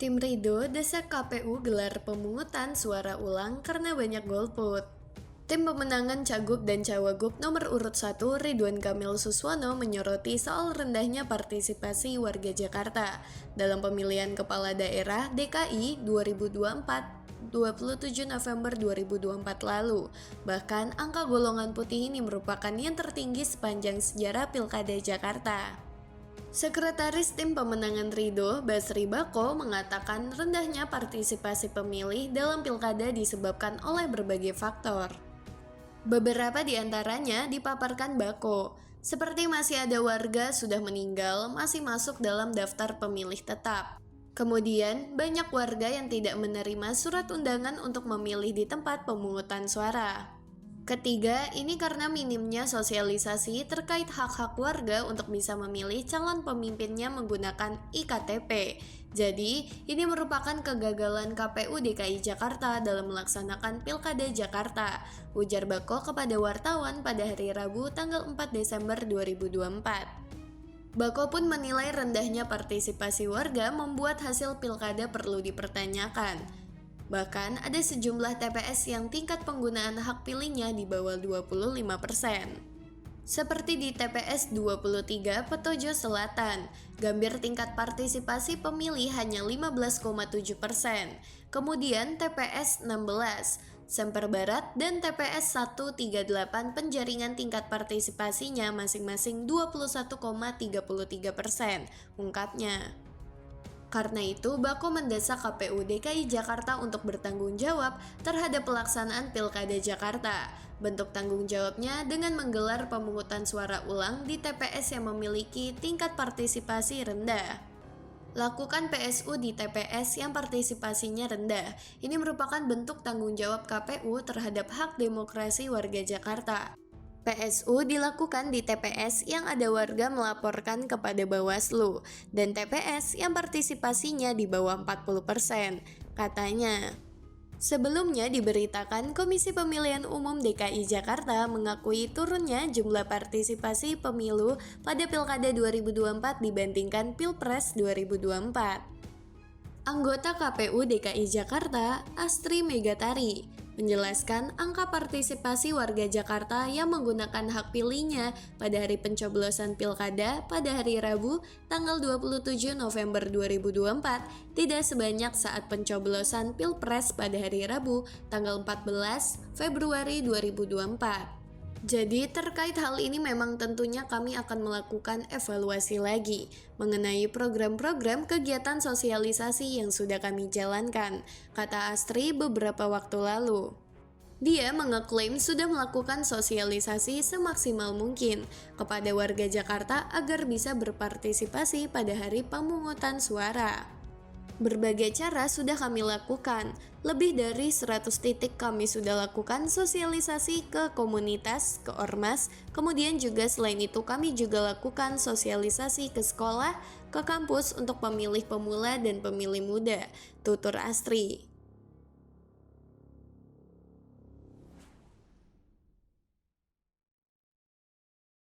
Tim Ridho desak KPU gelar pemungutan suara ulang karena banyak golput. Tim pemenangan Cagup dan Cawagup nomor urut 1 Ridwan Kamil Suswono menyoroti soal rendahnya partisipasi warga Jakarta dalam pemilihan kepala daerah DKI 2024 27 November 2024 lalu. Bahkan angka golongan putih ini merupakan yang tertinggi sepanjang sejarah Pilkada Jakarta. Sekretaris Tim Pemenangan Ridho, Basri Bako, mengatakan rendahnya partisipasi pemilih dalam pilkada disebabkan oleh berbagai faktor. Beberapa di antaranya dipaparkan Bako, seperti masih ada warga sudah meninggal masih masuk dalam daftar pemilih tetap. Kemudian, banyak warga yang tidak menerima surat undangan untuk memilih di tempat pemungutan suara. Ketiga, ini karena minimnya sosialisasi terkait hak-hak warga untuk bisa memilih calon pemimpinnya menggunakan iktp. Jadi, ini merupakan kegagalan KPU DKI Jakarta dalam melaksanakan Pilkada Jakarta, ujar Bako kepada wartawan pada hari Rabu tanggal 4 Desember 2024. Bako pun menilai rendahnya partisipasi warga membuat hasil pilkada perlu dipertanyakan. Bahkan ada sejumlah TPS yang tingkat penggunaan hak pilihnya di bawah 25%. Seperti di TPS 23 Petojo Selatan, Gambir tingkat partisipasi pemilih hanya 15,7%. Kemudian TPS 16, Semper Barat dan TPS 138 Penjaringan tingkat partisipasinya masing-masing 21,33%, ungkapnya. Karena itu, Bako mendesak KPU DKI Jakarta untuk bertanggung jawab terhadap pelaksanaan Pilkada Jakarta. Bentuk tanggung jawabnya dengan menggelar pemungutan suara ulang di TPS yang memiliki tingkat partisipasi rendah. Lakukan PSU di TPS yang partisipasinya rendah. Ini merupakan bentuk tanggung jawab KPU terhadap hak demokrasi warga Jakarta. PSU dilakukan di TPS yang ada warga melaporkan kepada Bawaslu dan TPS yang partisipasinya di bawah 40%, katanya. Sebelumnya diberitakan Komisi Pemilihan Umum DKI Jakarta mengakui turunnya jumlah partisipasi pemilu pada Pilkada 2024 dibandingkan Pilpres 2024. Anggota KPU DKI Jakarta, Astri Megatari, menjelaskan angka partisipasi warga Jakarta yang menggunakan hak pilihnya pada hari pencoblosan pilkada pada hari Rabu tanggal 27 November 2024 tidak sebanyak saat pencoblosan pilpres pada hari Rabu tanggal 14 Februari 2024. Jadi terkait hal ini memang tentunya kami akan melakukan evaluasi lagi mengenai program-program kegiatan sosialisasi yang sudah kami jalankan, kata Astri beberapa waktu lalu. Dia mengeklaim sudah melakukan sosialisasi semaksimal mungkin kepada warga Jakarta agar bisa berpartisipasi pada hari pemungutan suara. Berbagai cara sudah kami lakukan, lebih dari 100 titik kami sudah lakukan sosialisasi ke komunitas, ke ormas, kemudian juga selain itu kami juga lakukan sosialisasi ke sekolah, ke kampus untuk pemilih pemula dan pemilih muda, tutur Astri.